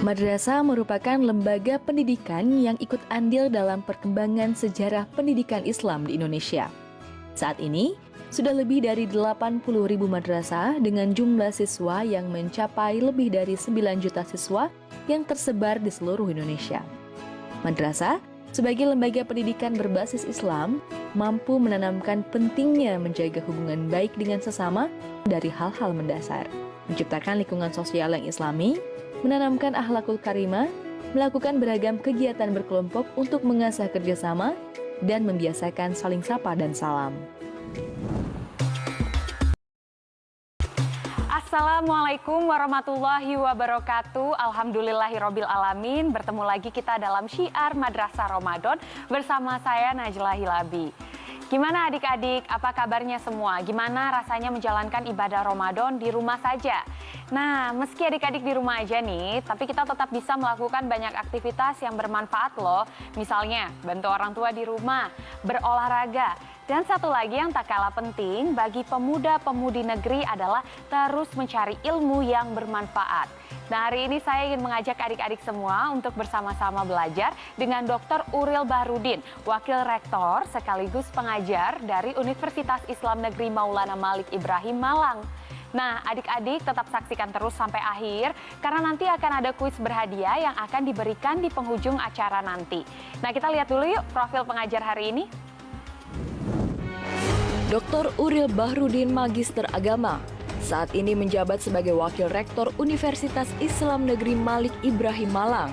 Madrasah merupakan lembaga pendidikan yang ikut andil dalam perkembangan sejarah pendidikan Islam di Indonesia. Saat ini, sudah lebih dari 80.000 madrasah dengan jumlah siswa yang mencapai lebih dari 9 juta siswa yang tersebar di seluruh Indonesia. Madrasah, sebagai lembaga pendidikan berbasis Islam, mampu menanamkan pentingnya menjaga hubungan baik dengan sesama dari hal-hal mendasar, menciptakan lingkungan sosial yang islami, menanamkan akhlakul karimah, melakukan beragam kegiatan berkelompok untuk mengasah kerjasama, dan membiasakan saling sapa dan salam. Assalamualaikum warahmatullahi wabarakatuh. Alhamdulillahirabbil alamin. Bertemu lagi kita dalam Syiar Madrasah Ramadan bersama saya Najla Hilabi. Gimana adik-adik? Apa kabarnya semua? Gimana rasanya menjalankan ibadah Ramadan di rumah saja? Nah, meski adik-adik di rumah aja nih, tapi kita tetap bisa melakukan banyak aktivitas yang bermanfaat loh. Misalnya, bantu orang tua di rumah, berolahraga. Dan satu lagi yang tak kalah penting bagi pemuda-pemudi negeri adalah terus mencari ilmu yang bermanfaat. Nah, hari ini saya ingin mengajak adik-adik semua untuk bersama-sama belajar dengan Dr. Uril Bahrudin, Wakil Rektor sekaligus pengajar dari Universitas Islam Negeri Maulana Malik Ibrahim Malang. Nah, adik-adik tetap saksikan terus sampai akhir karena nanti akan ada kuis berhadiah yang akan diberikan di penghujung acara nanti. Nah, kita lihat dulu yuk profil pengajar hari ini. Dr. Uril Bahrudin, Magister Agama, saat ini menjabat sebagai Wakil Rektor Universitas Islam Negeri Malik Ibrahim Malang.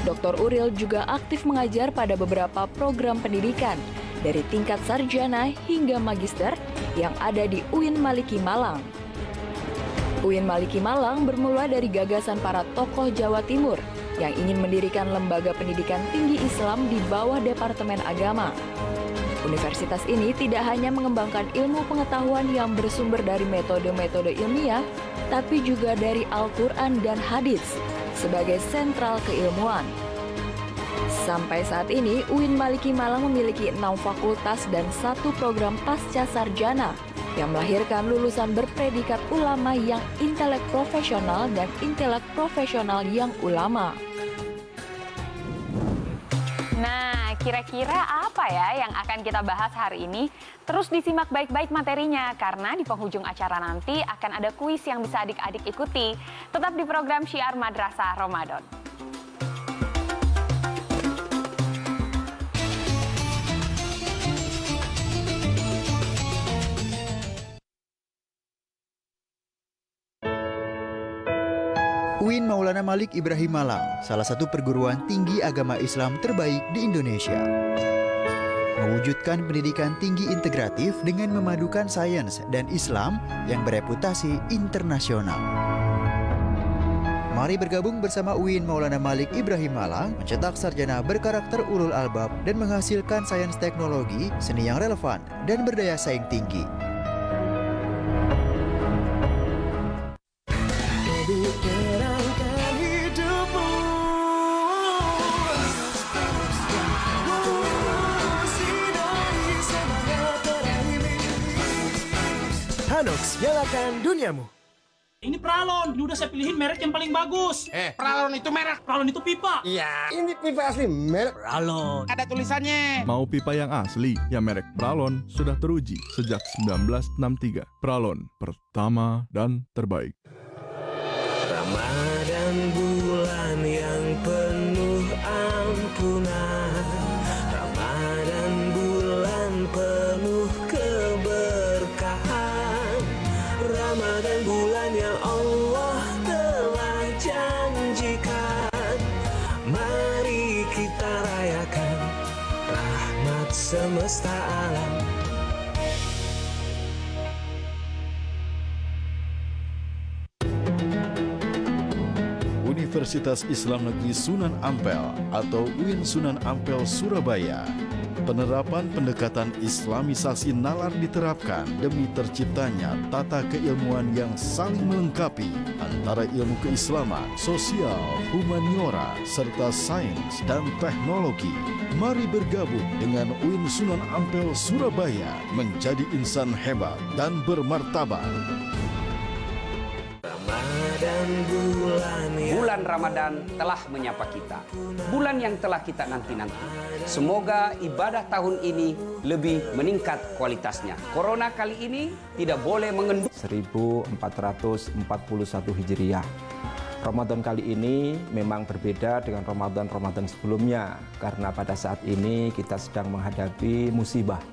Dr. Uril juga aktif mengajar pada beberapa program pendidikan, dari tingkat sarjana hingga magister yang ada di UIN Maliki Malang. UIN Maliki Malang bermula dari gagasan para tokoh Jawa Timur yang ingin mendirikan lembaga pendidikan tinggi Islam di bawah Departemen Agama. Universitas ini tidak hanya mengembangkan ilmu pengetahuan yang bersumber dari metode-metode ilmiah, tapi juga dari Al-Quran dan Hadits sebagai sentral keilmuan. Sampai saat ini, UIN Maliki Malang memiliki 6 fakultas dan 1 program pasca sarjana yang melahirkan lulusan berpredikat ulama yang intelek profesional dan intelek profesional yang ulama. Nah, kira-kira apa ya yang akan kita bahas hari ini? Terus disimak baik-baik materinya, karena di penghujung acara nanti akan ada kuis yang bisa adik-adik ikuti. Tetap di program Syiar Madrasah Ramadan. UIN Maulana Malik Ibrahim Malang, salah satu perguruan tinggi agama Islam terbaik di Indonesia. Mewujudkan pendidikan tinggi integratif dengan memadukan sains dan Islam yang bereputasi internasional. Mari bergabung bersama UIN Maulana Malik Ibrahim Malang, mencetak sarjana berkarakter ulul albab dan menghasilkan sains teknologi, seni yang relevan dan berdaya saing tinggi. Hanox, nyalakan duniamu. Ini Pralon, ini udah saya pilihin merek yang paling bagus. Pralon itu merek. Pralon itu pipa. Iya. Ini pipa asli merek Pralon. Ada tulisannya. Mau pipa yang asli, ya merek Pralon sudah teruji sejak 1963. Pralon, pertama dan terbaik. Ramadan bulan yang penuh ampunan, Ramadan bulan penuh keberkahan, Ramadan bulan yang Allah telah janjikan. Mari kita rayakan rahmat semesta alam. Universitas Islam Negeri Sunan Ampel atau UIN Sunan Ampel Surabaya. Penerapan pendekatan Islamisasi nalar diterapkan demi terciptanya tata keilmuan yang saling melengkapi antara ilmu keislaman, sosial, humaniora, serta sains dan teknologi. Mari bergabung dengan UIN Sunan Ampel Surabaya menjadi insan hebat dan bermartabat. Bulan Ramadan telah menyapa kita. Bulan yang telah kita nanti-nanti. Semoga ibadah tahun ini lebih meningkat kualitasnya. Corona kali ini tidak boleh mengendus. 1441 Hijriah. Ramadan kali ini memang berbeda dengan Ramadan sebelumnya. Karena pada saat ini kita sedang menghadapi musibah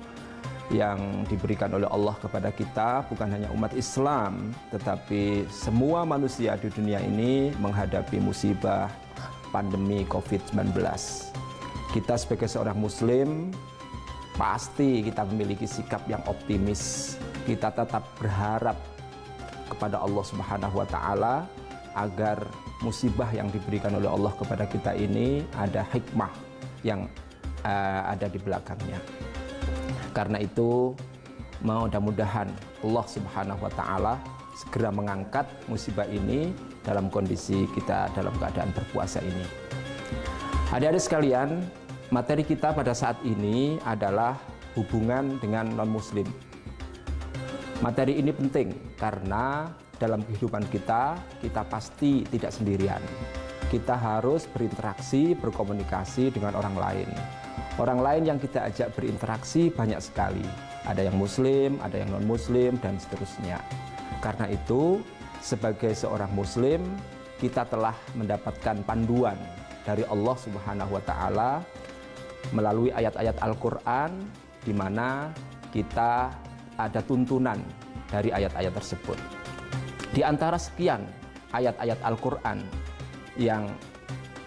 yang diberikan oleh Allah kepada kita, bukan hanya umat Islam, tetapi semua manusia di dunia ini menghadapi musibah pandemi COVID-19. Kita sebagai seorang Muslim, pasti kita memiliki sikap yang optimis. Kita tetap berharap kepada Allah Subhanahu wa Ta'ala agar musibah yang diberikan oleh Allah kepada kita ini ada hikmah yang ada di belakangnya. Karena itu, mudah-mudahan Allah Subhanahu wa Ta'ala segera mengangkat musibah ini dalam kondisi kita dalam keadaan berpuasa ini. Adik-adik sekalian, materi kita pada saat ini adalah hubungan dengan non-Muslim. Materi ini penting karena dalam kehidupan kita pasti tidak sendirian. Kita harus berinteraksi, berkomunikasi dengan orang lain. Orang lain yang kita ajak berinteraksi banyak sekali. Ada yang Muslim, ada yang non-Muslim, dan seterusnya. Karena itu, sebagai seorang Muslim, kita telah mendapatkan panduan dari Allah Subhanahu wa Ta'ala melalui ayat-ayat Al-Quran, di mana kita ada tuntunan dari ayat-ayat tersebut. Di antara sekian ayat-ayat Al-Quran yang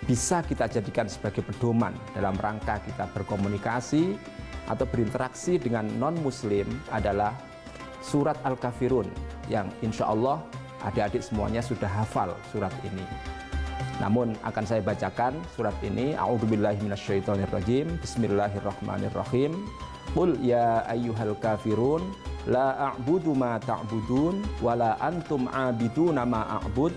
bisa kita jadikan sebagai pedoman dalam rangka kita berkomunikasi atau berinteraksi dengan non-Muslim adalah surat Al-Kafirun yang insya Allah adik-adik semuanya sudah hafal surat ini. Namun akan saya bacakan surat ini. A'udzubillahi minasyaitonirrajim. Bismillahirrahmanirrahim. Qul ya ayyuhal kafirun la a'budu ma ta'budun wala antum 'abiduna ma a'bud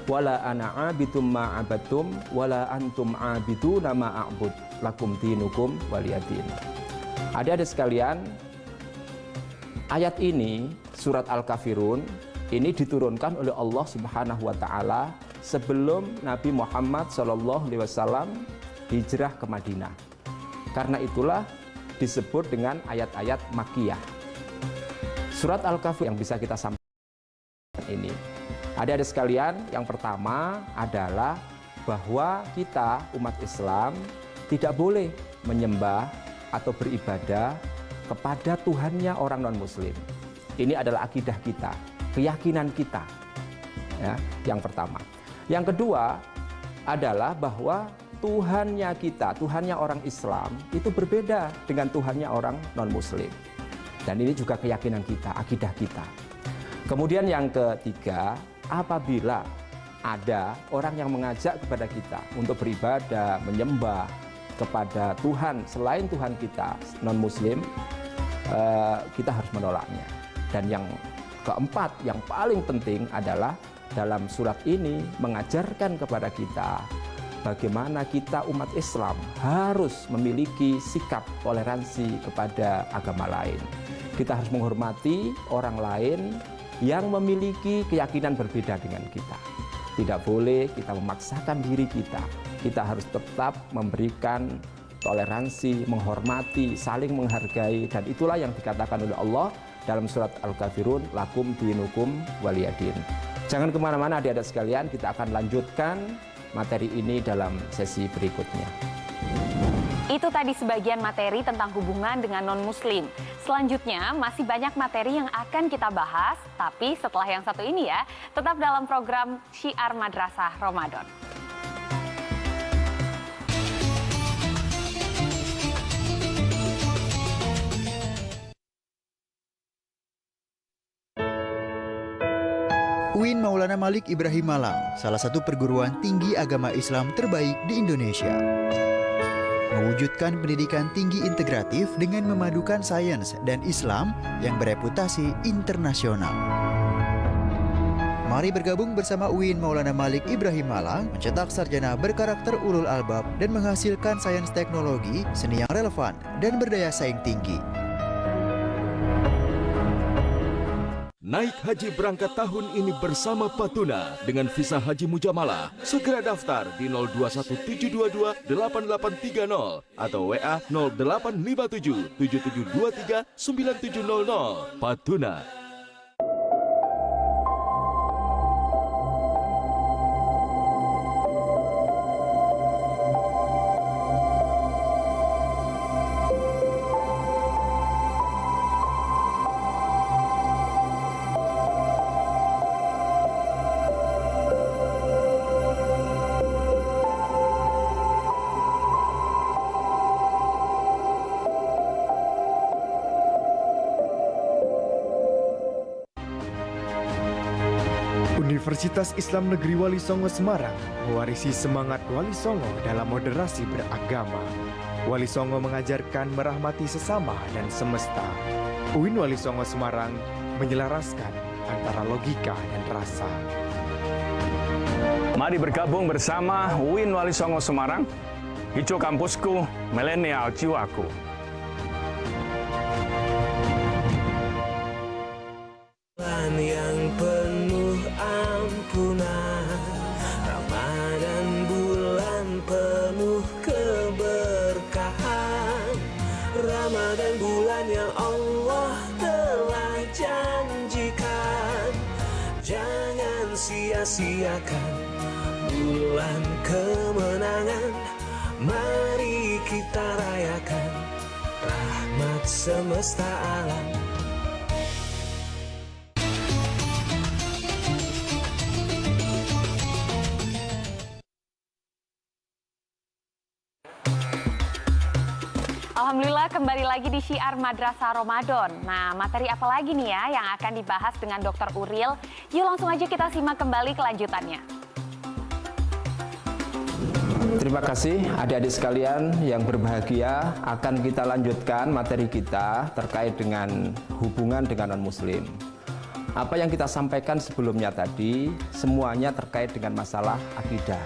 wala ana 'abidum ma 'abadtum wala antum 'abiduna ma a'bud lakum dinukum waliyadin. Adik-adik sekalian, ayat ini surat Al-Kafirun ini diturunkan oleh Allah Subhanahu wa Ta'ala sebelum Nabi Muhammad SAW hijrah ke Madinah. Karena itulah disebut dengan ayat-ayat Makkiyah. Surat Al-Kafir yang bisa kita sampaikan ini. Adik-adik sekalian, yang pertama adalah bahwa kita umat Islam tidak boleh menyembah atau beribadah kepada Tuhannya orang non-Muslim. Ini adalah akidah kita, keyakinan kita. Ya, yang pertama. Yang kedua adalah bahwa Tuhannya kita, Tuhannya orang Islam itu berbeda dengan Tuhannya orang non-Muslim. Dan ini juga keyakinan kita, akidah kita. Kemudian yang ketiga, apabila ada orang yang mengajak kepada kita untuk beribadah, menyembah kepada Tuhan selain Tuhan kita, non-Muslim, kita harus menolaknya. Dan yang keempat, yang paling penting adalah dalam surat ini mengajarkan kepada kita bagaimana kita umat Islam harus memiliki sikap toleransi kepada agama lain. Kita harus menghormati orang lain yang memiliki keyakinan berbeda dengan kita. Tidak boleh kita memaksakan diri kita. Kita harus tetap memberikan toleransi, menghormati, saling menghargai. Dan itulah yang dikatakan oleh Allah dalam surat Al-Kafirun, lakum dinukum waliyadin. Jangan kemana-mana adik-adik sekalian, kita akan lanjutkan materi ini dalam sesi berikutnya. Itu tadi sebagian materi tentang hubungan dengan non-Muslim. Selanjutnya masih banyak materi yang akan kita bahas, tapi setelah yang satu ini ya, tetap dalam program Syiar Madrasah Ramadan. UIN Maulana Malik Ibrahim Malang, salah satu perguruan tinggi agama Islam terbaik di Indonesia. Mewujudkan pendidikan tinggi integratif dengan memadukan sains dan Islam yang bereputasi internasional. Mari bergabung bersama UIN Maulana Malik Ibrahim Malang, mencetak sarjana berkarakter ulul albab dan menghasilkan sains teknologi, seni yang relevan dan berdaya saing tinggi. naik haji berangkat tahun ini bersama Patuna dengan visa haji mujamalah. Segera daftar di 0217228830 atau WA 0857 7723 9700. Patuna. Universitas Islam Negeri Wali Songo Semarang mewarisi semangat Wali Songo dalam moderasi beragama. Wali Songo mengajarkan merahmati sesama dan semesta. UIN Wali Songo Semarang menyelaraskan antara logika dan rasa. Mari bergabung bersama UIN Wali Songo Semarang. Hijau kampusku, milenial jiwaku. Yang penuh ampunan, Ramadan bulan penuh keberkahan, Ramadan bulan yang Allah telah janjikan. Jangan sia-siakan bulan kemenangan, mari kita rayakan rahmat semesta alam. Alhamdulillah kembali lagi di Syiar Madrasah Ramadan. Nah, materi apa lagi nih ya yang akan dibahas dengan Dr. Uril? Yuk langsung aja kita simak kembali kelanjutannya. Terima kasih adik-adik sekalian yang berbahagia. Akan kita lanjutkan materi kita terkait dengan hubungan dengan non-muslim. Apa yang kita sampaikan sebelumnya tadi semuanya terkait dengan masalah akidah.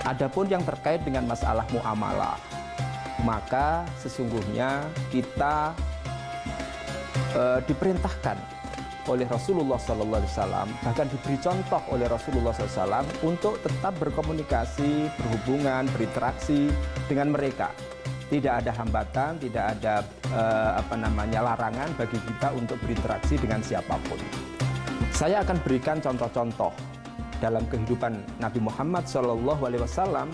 Adapun yang terkait dengan masalah muamalah, maka sesungguhnya kita diperintahkan oleh Rasulullah SAW, bahkan diberi contoh oleh Rasulullah SAW untuk tetap berkomunikasi, berhubungan, berinteraksi dengan mereka. Tidak ada hambatan, tidak ada larangan bagi kita untuk berinteraksi dengan siapapun. Saya akan berikan contoh-contoh dalam kehidupan Nabi Muhammad SAW.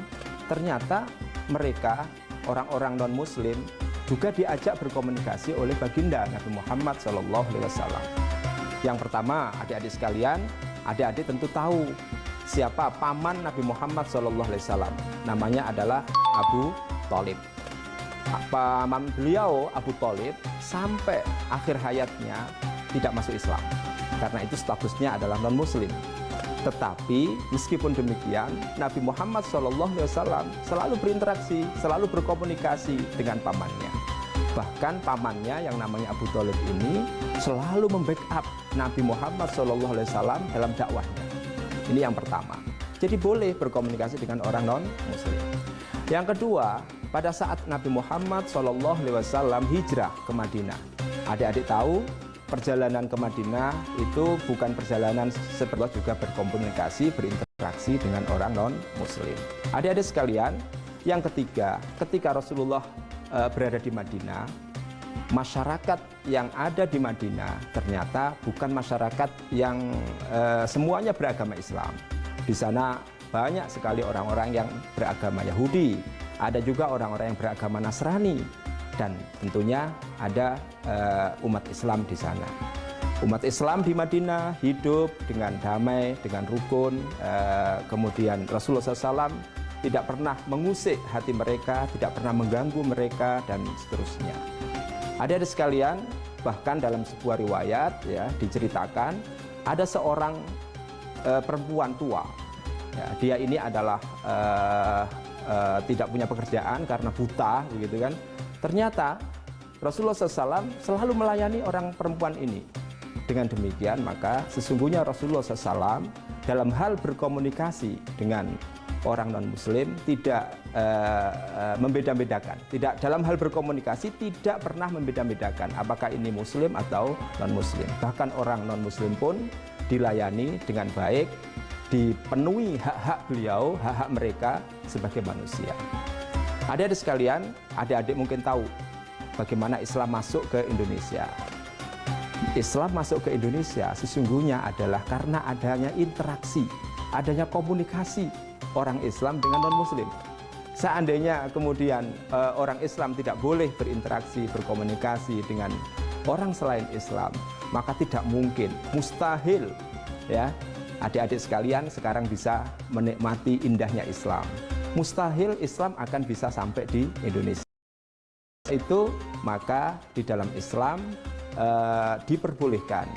Ternyata mereka orang-orang non-muslim juga diajak berkomunikasi oleh baginda Nabi Muhammad SAW. Yang pertama, adik-adik sekalian, adik-adik tentu tahu siapa paman Nabi Muhammad SAW. Namanya adalah Abu Thalib. Paman beliau Abu Thalib sampai akhir hayatnya tidak masuk Islam. Karena itu statusnya adalah non-muslim. Tetapi meskipun demikian, Nabi Muhammad SAW selalu berinteraksi, selalu berkomunikasi dengan pamannya. Bahkan pamannya yang namanya Abu Thalib ini selalu membackup Nabi Muhammad SAW dalam dakwahnya. Ini yang pertama. Jadi boleh berkomunikasi dengan orang non-muslim. Yang kedua, pada saat Nabi Muhammad SAW hijrah ke Madinah, adik-adik tahu perjalanan ke Madinah itu bukan perjalanan seperti juga berkomunikasi, berinteraksi dengan orang non-muslim. Adik-adik sekalian, yang ketiga, ketika Rasulullah berada di Madinah, masyarakat yang ada di Madinah ternyata bukan masyarakat yang semuanya beragama Islam. Di sana banyak sekali orang-orang yang beragama Yahudi, ada juga orang-orang yang beragama Nasrani, dan tentunya ada umat Islam di sana. Umat Islam di Madinah hidup dengan damai, dengan rukun. Kemudian Rasulullah SAW tidak pernah mengusik hati mereka, tidak pernah mengganggu mereka, dan seterusnya. Adik-adik sekalian, bahkan dalam sebuah riwayat ya diceritakan ada seorang perempuan tua. Ya, dia ini adalah tidak punya pekerjaan karena buta, begitu kan. Ternyata Rasulullah SAW selalu melayani orang perempuan ini. Dengan demikian, maka sesungguhnya Rasulullah SAW dalam hal berkomunikasi dengan orang non-muslim tidak membeda-bedakan. Tidak dalam hal berkomunikasi tidak pernah membeda-bedakan apakah ini muslim atau non-muslim. Bahkan orang non-muslim pun dilayani dengan baik, dipenuhi hak-hak beliau, hak-hak mereka sebagai manusia. Adik-adik sekalian, adik-adik mungkin tahu bagaimana Islam masuk ke Indonesia. Islam masuk ke Indonesia sesungguhnya adalah karena adanya interaksi, adanya komunikasi orang Islam dengan non-muslim. Seandainya kemudian orang Islam tidak boleh berinteraksi, berkomunikasi dengan orang selain Islam, maka tidak mungkin, mustahil ya adik-adik sekalian sekarang bisa menikmati indahnya Islam. Mustahil Islam akan bisa sampai di Indonesia. Itu maka di dalam Islam diperbolehkan,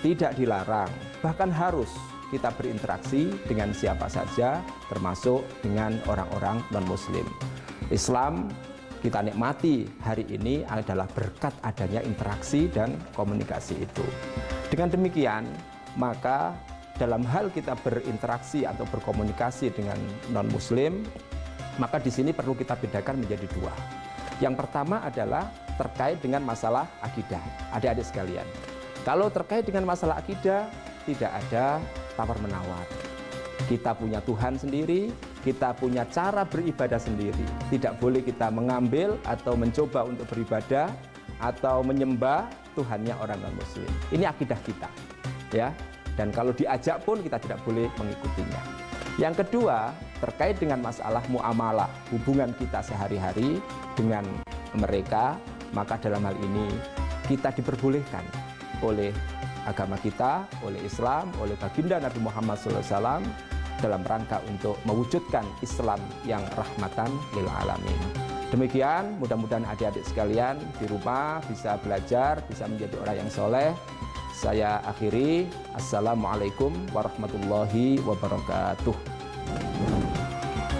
tidak dilarang, bahkan harus kita berinteraksi dengan siapa saja, termasuk dengan orang-orang non-muslim. Islam kita nikmati hari ini adalah berkat adanya interaksi dan komunikasi itu. Dengan demikian, maka dalam hal kita berinteraksi atau berkomunikasi dengan non-muslim, maka di sini perlu kita bedakan menjadi dua. Yang pertama adalah terkait dengan masalah akidah. Adik-adik sekalian, kalau terkait dengan masalah akidah, tidak ada tawar-menawar. Kita punya Tuhan sendiri, kita punya cara beribadah sendiri. Tidak boleh kita mengambil atau mencoba untuk beribadah atau menyembah Tuhannya orang non-muslim. Ini akidah kita, ya. Dan kalau diajak pun kita tidak boleh mengikutinya. Yang kedua, terkait dengan masalah muamalah, hubungan kita sehari-hari dengan mereka, maka dalam hal ini kita diperbolehkan oleh agama kita, oleh Islam, oleh baginda Nabi Muhammad SAW dalam rangka untuk mewujudkan Islam yang rahmatan lil alamin. Demikian, mudah-mudahan adik-adik sekalian di rumah bisa belajar, bisa menjadi orang yang soleh. Saya akhiri, Assalamualaikum warahmatullahi wabarakatuh.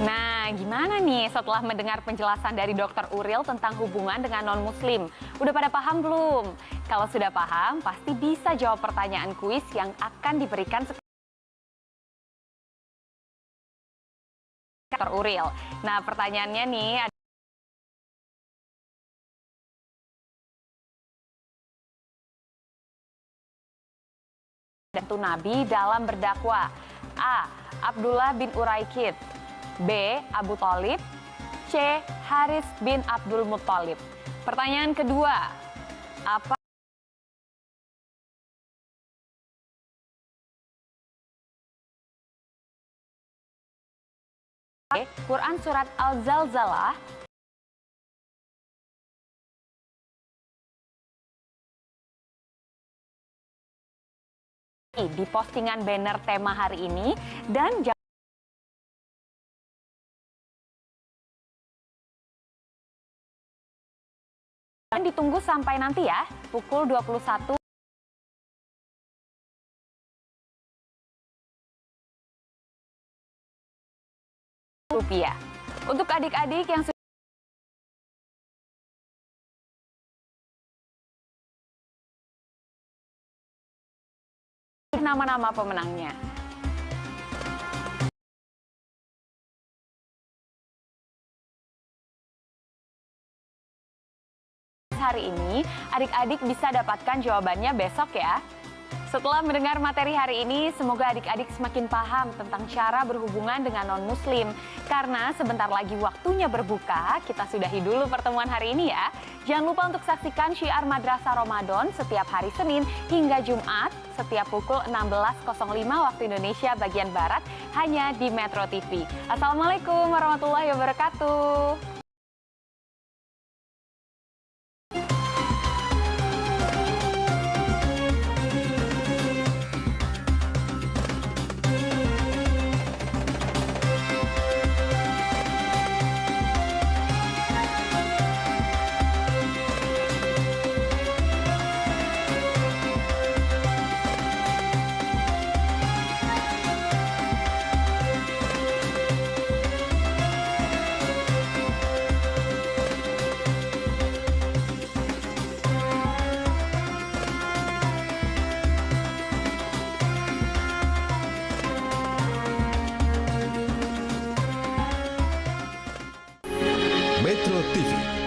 Nah, gimana nih setelah mendengar penjelasan dari Dr. Uril tentang hubungan dengan non-muslim? Udah pada paham belum? Kalau sudah paham, pasti bisa jawab pertanyaan kuis yang akan diberikan Dr. Uril. Nah, pertanyaannya nih, dan Nabi dalam berdakwah. A. Abdullah bin Uraikid, B. Abu Thalib, C. Haris bin Abdul Muthalib. Pertanyaan kedua, apa Quran surat Al-Zalzalah di postingan banner tema hari ini dan ditunggu sampai nanti ya pukul 21 rupiah. Untuk adik-adik yang nama-nama pemenangnya. Hari ini, adik-adik bisa dapatkan jawabannya besok ya. Setelah mendengar materi hari ini, semoga adik-adik semakin paham tentang cara berhubungan dengan non-muslim. Karena sebentar lagi waktunya berbuka, kita sudahi dulu pertemuan hari ini ya. Jangan lupa untuk saksikan Syiar Madrasah Ramadan setiap hari Senin hingga Jumat, setiap pukul 16.05 waktu Indonesia bagian Barat, hanya di Metro TV. Assalamualaikum warahmatullahi wabarakatuh.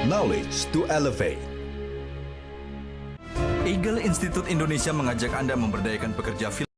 knowledge to elevate. Eagle Institute Indonesia mengajak Anda memberdayakan pekerja film